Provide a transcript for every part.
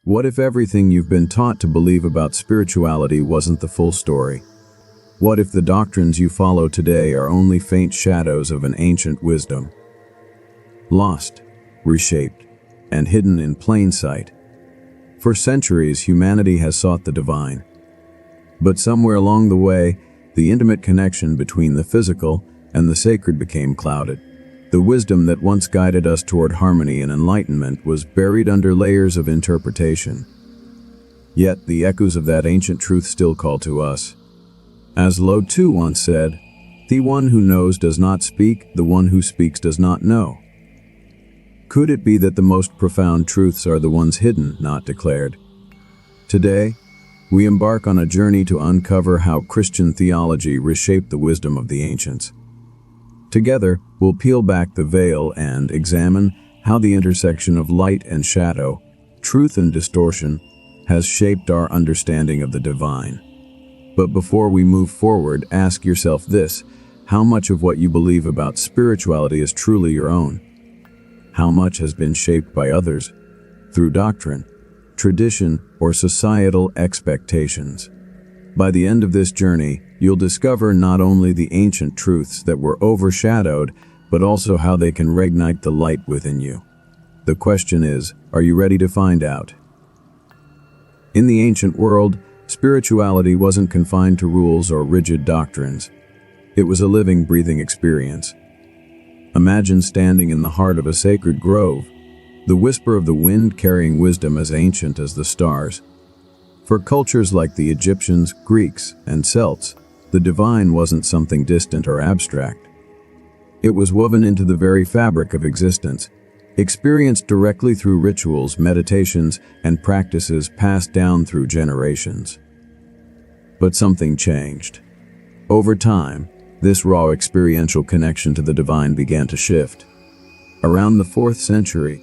What if everything you've been taught to believe about spirituality wasn't the full story? What if the doctrines you follow today are only faint shadows of an ancient wisdom? Lost, reshaped, and hidden in plain sight. For centuries, humanity has sought the divine. But somewhere along the way, the intimate connection between the physical and the sacred became clouded. The wisdom that once guided us toward harmony and enlightenment was buried under layers of interpretation. Yet the echoes of that ancient truth still call to us. As Lao Tzu once said, "The one who knows does not speak, the one who speaks does not know." Could it be that the most profound truths are the ones hidden, not declared? Today, we embark on a journey to uncover how Christian theology reshaped the wisdom of the ancients. Together, we'll peel back the veil and examine how the intersection of light and shadow, truth and distortion, has shaped our understanding of the divine. But before we move forward, ask yourself this: how much of what you believe about spirituality is truly your own? How much has been shaped by others, through doctrine, tradition, or societal expectations? By the end of this journey, you'll discover not only the ancient truths that were overshadowed, but also how they can reignite the light within you. The question is, are you ready to find out? In the ancient world, spirituality wasn't confined to rules or rigid doctrines. It was a living, breathing experience. Imagine standing in the heart of a sacred grove, the whisper of the wind carrying wisdom as ancient as the stars. For cultures like the Egyptians, Greeks, and Celts, the divine wasn't something distant or abstract. It was woven into the very fabric of existence, experienced directly through rituals, meditations, and practices passed down through generations. But something changed. Over time, this raw experiential connection to the divine began to shift. Around the 4th century,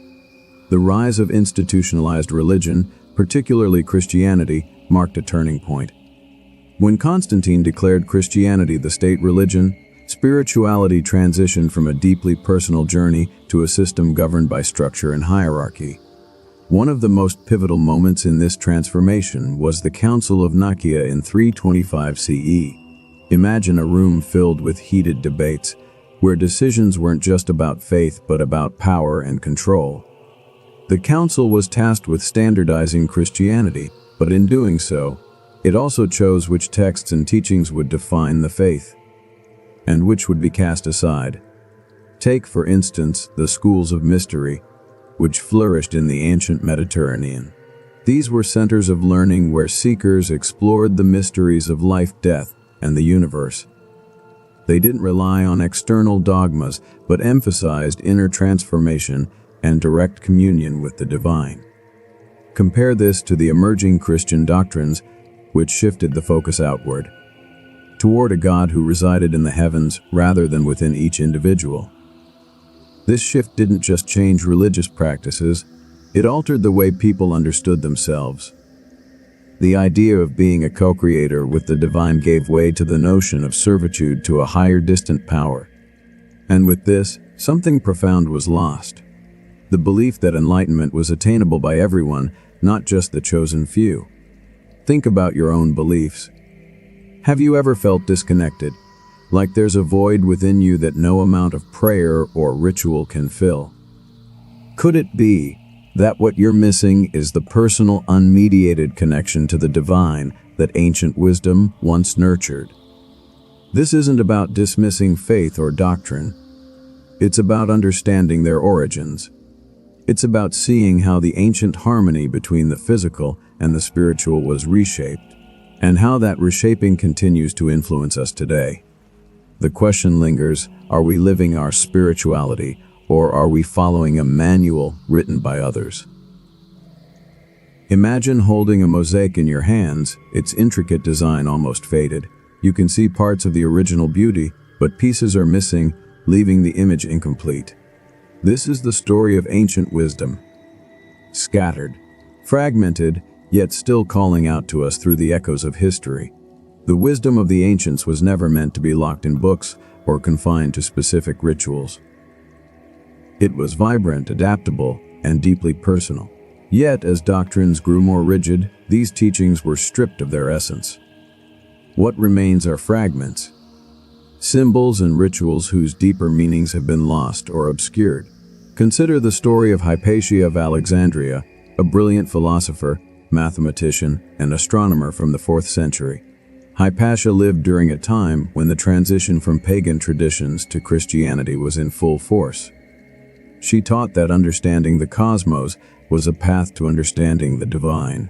the rise of institutionalized religion, particularly Christianity, marked a turning point. When Constantine declared Christianity the state religion, spirituality transitioned from a deeply personal journey to a system governed by structure and hierarchy. One of the most pivotal moments in this transformation was the Council of Nicaea in 325 CE. Imagine a room filled with heated debates, where decisions weren't just about faith but about power and control. The council was tasked with standardizing Christianity, but in doing so, it also chose which texts and teachings would define the faith, and which would be cast aside. Take, for instance, the schools of mystery, which flourished in the ancient Mediterranean. These were centers of learning where seekers explored the mysteries of life, death, and the universe. They didn't rely on external dogmas, but emphasized inner transformation and direct communion with the divine. Compare this to the emerging Christian doctrines, which shifted the focus outward, toward a God who resided in the heavens rather than within each individual. This shift didn't just change religious practices, it altered the way people understood themselves. The idea of being a co-creator with the divine gave way to the notion of servitude to a higher, distant power. And with this, something profound was lost. The belief that enlightenment was attainable by everyone, not just the chosen few. Think about your own beliefs. Have you ever felt disconnected, like there's a void within you that no amount of prayer or ritual can fill? Could it be that what you're missing is the personal, unmediated connection to the divine that ancient wisdom once nurtured? This isn't about dismissing faith or doctrine. It's about understanding their origins. It's about seeing how the ancient harmony between the physical and the spiritual was reshaped, and how that reshaping continues to influence us today. The question lingers, are we living our spirituality, or are we following a manual written by others? Imagine holding a mosaic in your hands, its intricate design almost faded. You can see parts of the original beauty, but pieces are missing, leaving the image incomplete. This is the story of ancient wisdom. Scattered, fragmented, yet still calling out to us through the echoes of history. The wisdom of the ancients was never meant to be locked in books or confined to specific rituals. It was vibrant, adaptable, and deeply personal. Yet, as doctrines grew more rigid, these teachings were stripped of their essence. What remains are fragments, symbols and rituals whose deeper meanings have been lost or obscured. Consider the story of Hypatia of Alexandria, a brilliant philosopher, mathematician, and astronomer from the 4th century. Hypatia lived during a time when the transition from pagan traditions to Christianity was in full force. She taught that understanding the cosmos was a path to understanding the divine,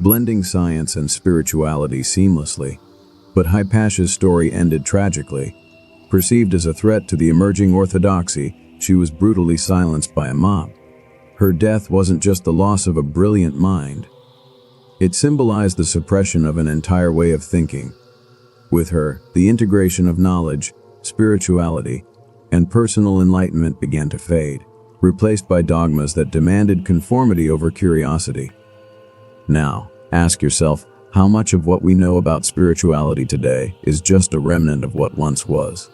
blending science and spirituality seamlessly. But Hypatia's story ended tragically. Perceived as a threat to the emerging orthodoxy, she was brutally silenced by a mob. Her death wasn't just the loss of a brilliant mind. It symbolized the suppression of an entire way of thinking. With her, the integration of knowledge, spirituality, and personal enlightenment began to fade, replaced by dogmas that demanded conformity over curiosity. Now, ask yourself, how much of what we know about spirituality today is just a remnant of what once was?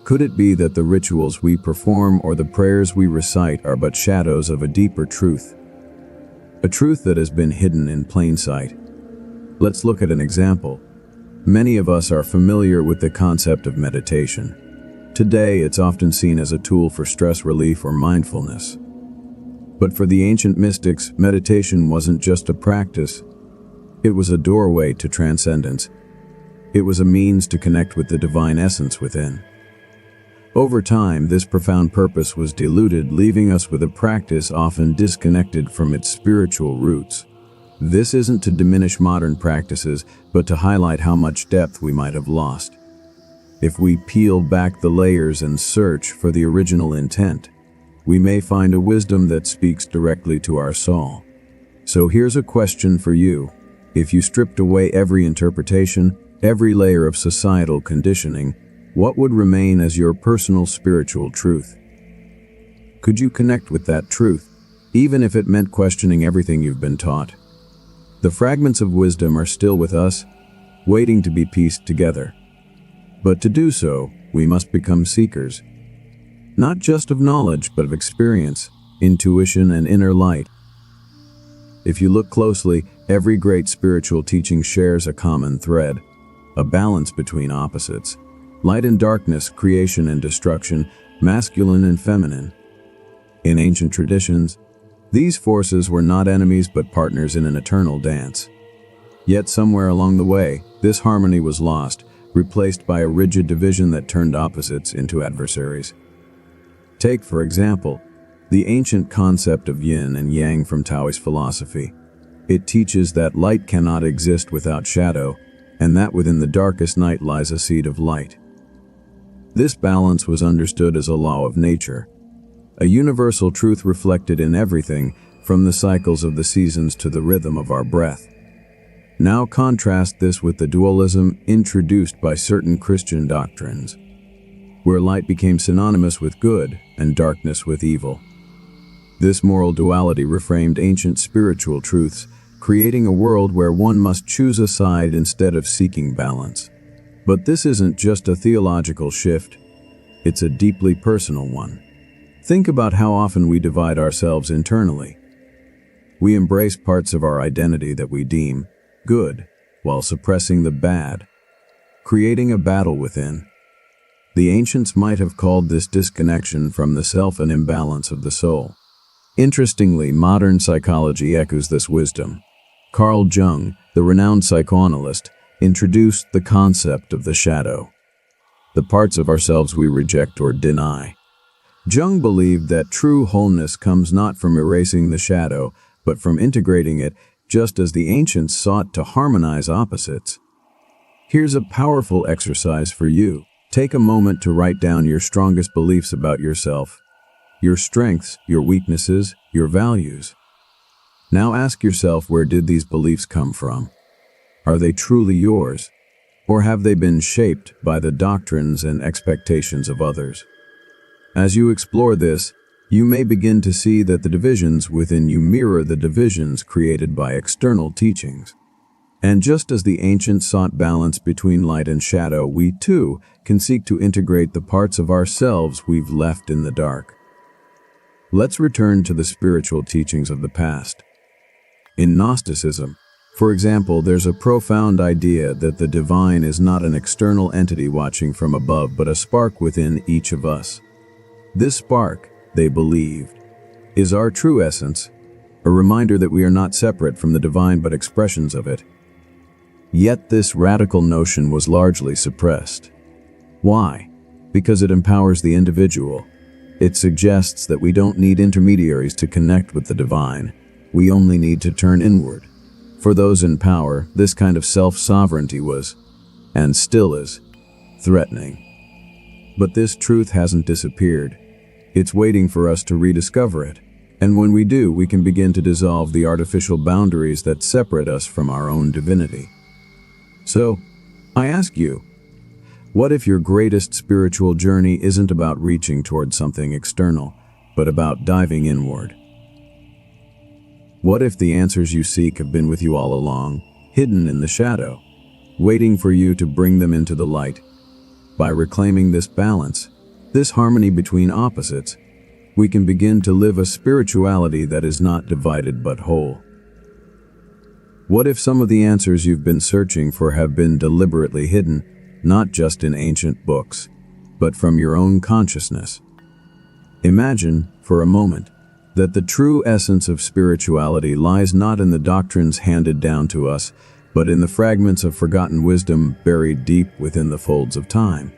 Could it be that the rituals we perform or the prayers we recite are but shadows of a deeper truth? A truth that has been hidden in plain sight. Let's look at an example. Many of us are familiar with the concept of meditation. Today, it's often seen as a tool for stress relief or mindfulness. But for the ancient mystics, meditation wasn't just a practice. It was a doorway to transcendence. It was a means to connect with the divine essence within. Over time, this profound purpose was diluted, leaving us with a practice often disconnected from its spiritual roots. This isn't to diminish modern practices, but to highlight how much depth we might have lost. If we peel back the layers and search for the original intent, we may find a wisdom that speaks directly to our soul. So here's a question for you. If you stripped away every interpretation, every layer of societal conditioning, what would remain as your personal spiritual truth? Could you connect with that truth, even if it meant questioning everything you've been taught? The fragments of wisdom are still with us, waiting to be pieced together. But to do so, we must become seekers, not just of knowledge, but of experience, intuition, and inner light. If you look closely, every great spiritual teaching shares a common thread, a balance between opposites. Light and darkness, creation and destruction, masculine and feminine. In ancient traditions, these forces were not enemies but partners in an eternal dance. Yet somewhere along the way, this harmony was lost, replaced by a rigid division that turned opposites into adversaries. Take, for example, the ancient concept of yin and yang from Taoist philosophy. It teaches that light cannot exist without shadow, and that within the darkest night lies a seed of light. This balance was understood as a law of nature, a universal truth reflected in everything, from the cycles of the seasons to the rhythm of our breath. Now contrast this with the dualism introduced by certain Christian doctrines, where light became synonymous with good and darkness with evil. This moral duality reframed ancient spiritual truths, creating a world where one must choose a side instead of seeking balance. But this isn't just a theological shift, it's a deeply personal one. Think about how often we divide ourselves internally. We embrace parts of our identity that we deem good, while suppressing the bad, creating a battle within. The ancients might have called this disconnection from the self an imbalance of the soul. Interestingly, modern psychology echoes this wisdom. Carl Jung, the renowned psychoanalyst, introduced the concept of the shadow, the parts of ourselves we reject or deny. Jung believed that true wholeness comes not from erasing the shadow, but from integrating it, just as the ancients sought to harmonize opposites. Here's a powerful exercise for you. Take a moment to write down your strongest beliefs about yourself, your strengths, your weaknesses, your values. Now ask yourself, where did these beliefs come from? Are they truly yours, or have they been shaped by the doctrines and expectations of others? As you explore this, you may begin to see that the divisions within you mirror the divisions created by external teachings. And just as the ancients sought balance between light and shadow, we too can seek to integrate the parts of ourselves we've left in the dark. Let's return to the spiritual teachings of the past. In Gnosticism, for example, there's a profound idea that the divine is not an external entity watching from above, but a spark within each of us. This spark, they believed, is our true essence, a reminder that we are not separate from the divine but expressions of it. Yet this radical notion was largely suppressed. Why? Because it empowers the individual. It suggests that we don't need intermediaries to connect with the divine. We only need to turn inward. For those in power, this kind of self-sovereignty was, and still is, threatening. But this truth hasn't disappeared. It's waiting for us to rediscover it. And when we do, we can begin to dissolve the artificial boundaries that separate us from our own divinity. So, I ask you, what if your greatest spiritual journey isn't about reaching toward something external, but about diving inward? What if the answers you seek have been with you all along, hidden in the shadow, waiting for you to bring them into the light? By reclaiming this balance, this harmony between opposites, we can begin to live a spirituality that is not divided but whole. What if some of the answers you've been searching for have been deliberately hidden, not just in ancient books, but from your own consciousness? Imagine, for a moment, that the true essence of spirituality lies not in the doctrines handed down to us, but in the fragments of forgotten wisdom buried deep within the folds of time.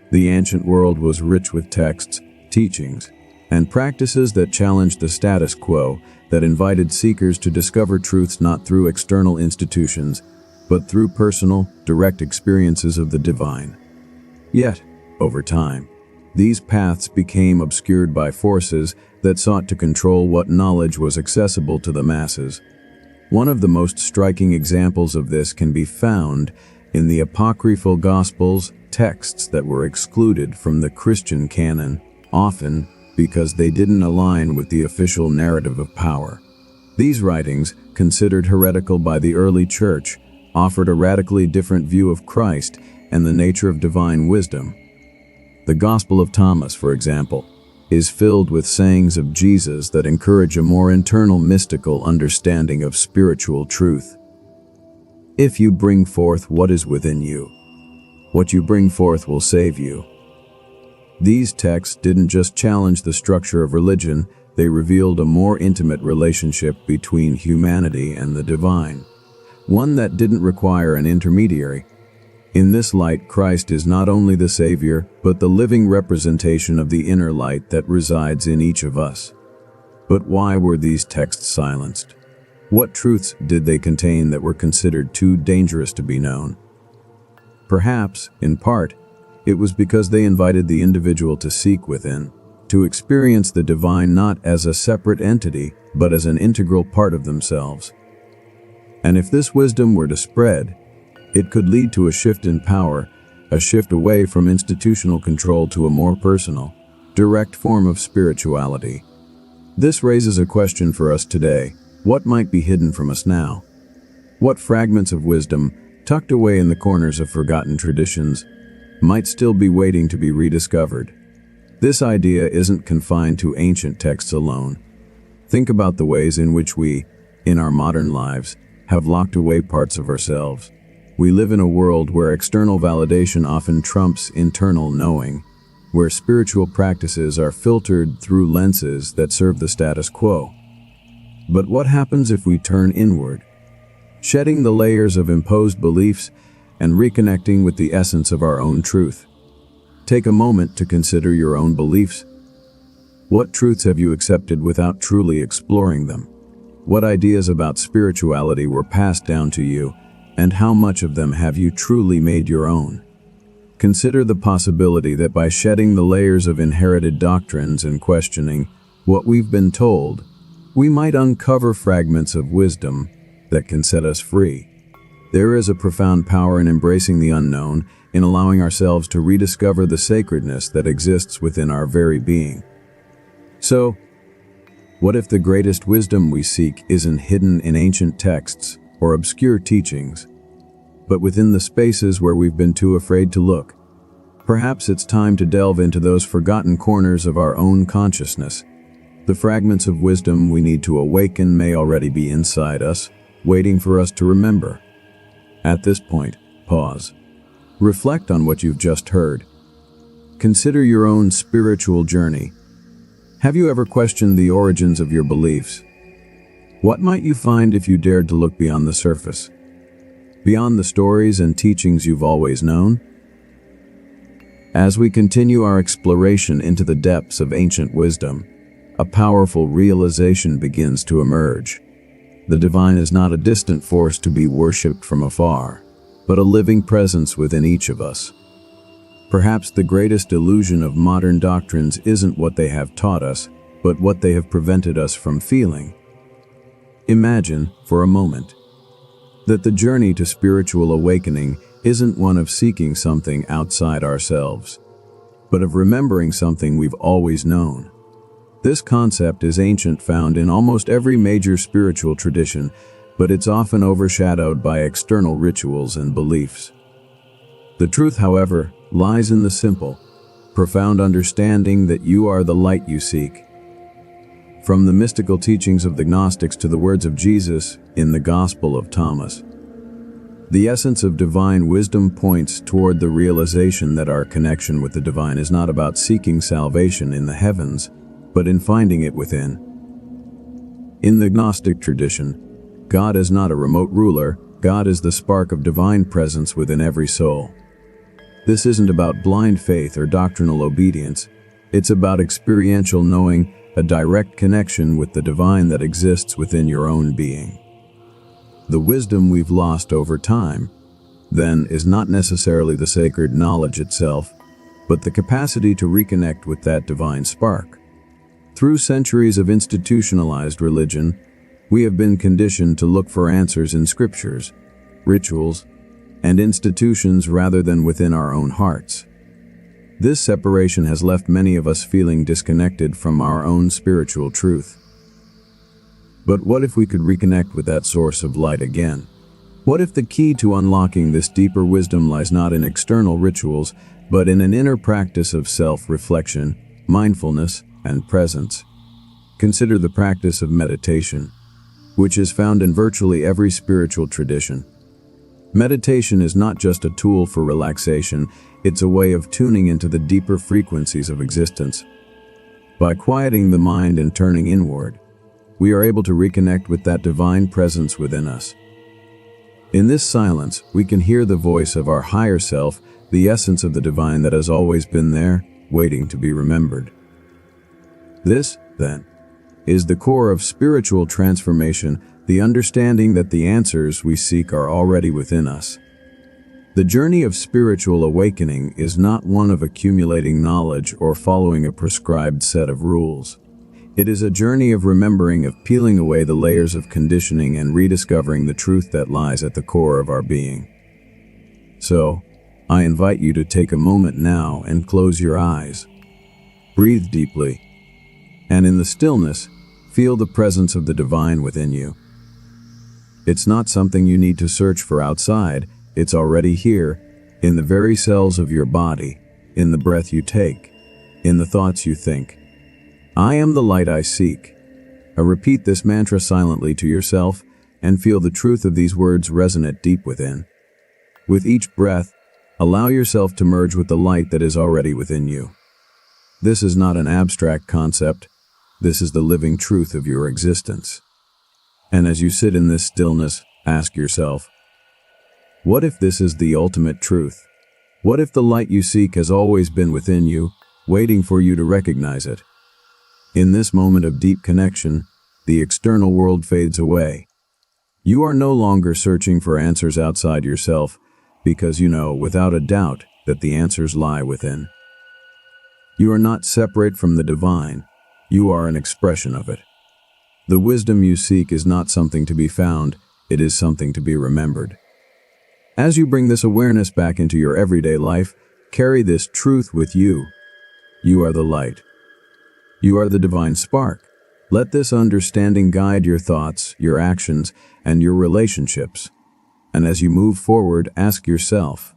The ancient world was rich with texts, teachings, and practices that challenged the status quo, that invited seekers to discover truths not through external institutions, but through personal, direct experiences of the divine. Yet, over time, these paths became obscured by forces that sought to control what knowledge was accessible to the masses. One of the most striking examples of this can be found in the apocryphal Gospels, texts that were excluded from the Christian canon, often because they didn't align with the official narrative of power. These writings, considered heretical by the early church, offered a radically different view of Christ and the nature of divine wisdom. The Gospel of Thomas, for example, is filled with sayings of Jesus that encourage a more internal mystical understanding of spiritual truth. If you bring forth what is within you, what you bring forth will save you. These texts didn't just challenge the structure of religion, they revealed a more intimate relationship between humanity and the divine, one that didn't require an intermediary. In this light, Christ is not only the Savior, but the living representation of the inner light that resides in each of us. But why were these texts silenced? What truths did they contain that were considered too dangerous to be known? Perhaps, in part, it was because they invited the individual to seek within, to experience the divine not as a separate entity, but as an integral part of themselves. And if this wisdom were to spread, it could lead to a shift in power, a shift away from institutional control to a more personal, direct form of spirituality. This raises a question for us today. What might be hidden from us now? What fragments of wisdom, tucked away in the corners of forgotten traditions, might still be waiting to be rediscovered? This idea isn't confined to ancient texts alone. Think about the ways in which we, in our modern lives, have locked away parts of ourselves. We live in a world where external validation often trumps internal knowing, where spiritual practices are filtered through lenses that serve the status quo. But what happens if we turn inward, shedding the layers of imposed beliefs and reconnecting with the essence of our own truth? Take a moment to consider your own beliefs. What truths have you accepted without truly exploring them? What ideas about spirituality were passed down to you, and how much of them have you truly made your own? Consider the possibility that by shedding the layers of inherited doctrines and questioning what we've been told, we might uncover fragments of wisdom that can set us free. There is a profound power in embracing the unknown, in allowing ourselves to rediscover the sacredness that exists within our very being. So, what if the greatest wisdom we seek isn't hidden in ancient texts or obscure teachings, but within the spaces where we've been too afraid to look? Perhaps it's time to delve into those forgotten corners of our own consciousness, The fragments of wisdom we need to awaken may already be inside us, waiting for us to remember. At this point, pause. Reflect on what you've just heard. Consider your own spiritual journey. Have you ever questioned the origins of your beliefs? What might you find if you dared to look beyond the surface? Beyond the stories and teachings you've always known? As we continue our exploration into the depths of ancient wisdom, a powerful realization begins to emerge. The divine is not a distant force to be worshipped from afar, but a living presence within each of us. Perhaps the greatest illusion of modern doctrines isn't what they have taught us, but what they have prevented us from feeling. Imagine, for a moment, that the journey to spiritual awakening isn't one of seeking something outside ourselves, but of remembering something we've always known. This concept is ancient, found in almost every major spiritual tradition, but it's often overshadowed by external rituals and beliefs. The truth, however, lies in the simple, profound understanding that you are the light you seek. From the mystical teachings of the Gnostics to the words of Jesus in the Gospel of Thomas, the essence of divine wisdom points toward the realization that our connection with the divine is not about seeking salvation in the heavens, but in finding it within. In the Gnostic tradition, God is not a remote ruler, God is the spark of divine presence within every soul. This isn't about blind faith or doctrinal obedience, it's about experiential knowing, a direct connection with the divine that exists within your own being. The wisdom we've lost over time, then, is not necessarily the sacred knowledge itself, but the capacity to reconnect with that divine spark. Through centuries of institutionalized religion, we have been conditioned to look for answers in scriptures, rituals, and institutions rather than within our own hearts. This separation has left many of us feeling disconnected from our own spiritual truth. But what if we could reconnect with that source of light again? What if the key to unlocking this deeper wisdom lies not in external rituals, but in an inner practice of self-reflection, mindfulness, and presence? Consider the practice of meditation, which is found in virtually every spiritual tradition. Meditation is not just a tool for relaxation, it's a way of tuning into the deeper frequencies of existence. By quieting the mind and turning inward, we are able to reconnect with that divine presence within us. In this silence, we can hear the voice of our higher self, the essence of the divine that has always been there, waiting to be remembered. This, then, is the core of spiritual transformation, the understanding that the answers we seek are already within us. The journey of spiritual awakening is not one of accumulating knowledge or following a prescribed set of rules. It is a journey of remembering, of peeling away the layers of conditioning and rediscovering the truth that lies at the core of our being. So, I invite you to take a moment now and close your eyes. Breathe deeply, and in the stillness, feel the presence of the divine within you. It's not something you need to search for outside, it's already here, in the very cells of your body, in the breath you take, in the thoughts you think. I am the light I seek. Repeat this mantra silently to yourself and feel the truth of these words resonate deep within. With each breath, allow yourself to merge with the light that is already within you. This is not an abstract concept, this is the living truth of your existence. And as you sit in this stillness, ask yourself, what if this is the ultimate truth? What if the light you seek has always been within you, waiting for you to recognize it? In this moment of deep connection, the external world fades away. You are no longer searching for answers outside yourself, because you know without a doubt that the answers lie within. You are not separate from the divine, you are an expression of it. The wisdom you seek is not something to be found, it is something to be remembered. As you bring this awareness back into your everyday life, carry this truth with you. You are the light. You are the divine spark. Let this understanding guide your thoughts, your actions, and your relationships. And as you move forward, ask yourself,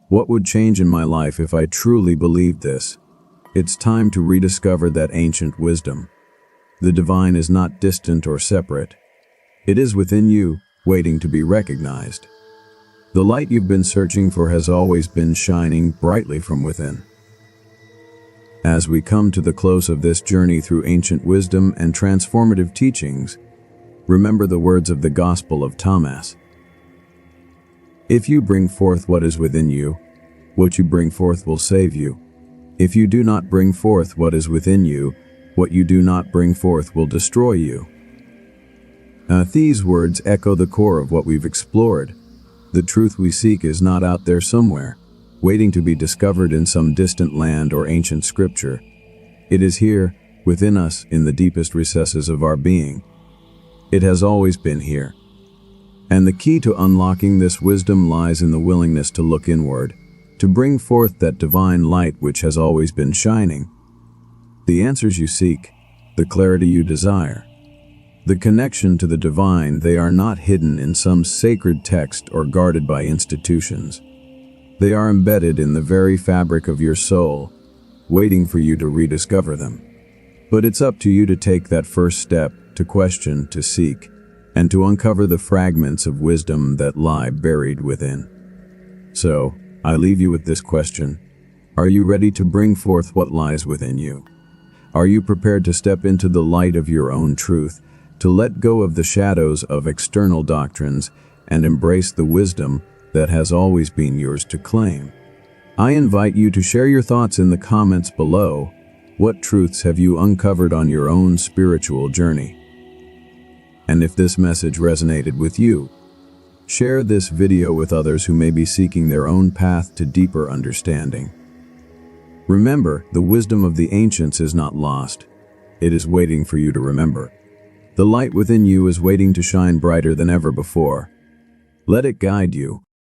what would change in my life if I truly believed this? It's time to rediscover that ancient wisdom. The divine is not distant or separate. It is within you, waiting to be recognized. The light you've been searching for has always been shining brightly from within. As we come to the close of this journey through ancient wisdom and transformative teachings, remember the words of the Gospel of Thomas. If you bring forth what is within you, what you bring forth will save you. If you do not bring forth what is within you, what you do not bring forth will destroy you. These words echo the core of what we've explored. The truth we seek is not out there somewhere, waiting to be discovered in some distant land or ancient scripture. It is here, within us, in the deepest recesses of our being. It has always been here. And the key to unlocking this wisdom lies in the willingness to look inward, to bring forth that divine light which has always been shining. The answers you seek, the clarity you desire, the connection to the divine, they are not hidden in some sacred text or guarded by institutions. They are embedded in the very fabric of your soul, waiting for you to rediscover them. But it's up to you to take that first step, to question, to seek, and to uncover the fragments of wisdom that lie buried within. So, I leave you with this question. Are you ready to bring forth what lies within you? Are you prepared to step into the light of your own truth, to let go of the shadows of external doctrines and embrace the wisdom that has always been yours to claim? I invite you to share your thoughts in the comments below. What truths have you uncovered on your own spiritual journey? And if this message resonated with you, share this video with others who may be seeking their own path to deeper understanding. Remember, the wisdom of the ancients is not lost. It is waiting for you to remember. The light within you is waiting to shine brighter than ever before. Let it guide you,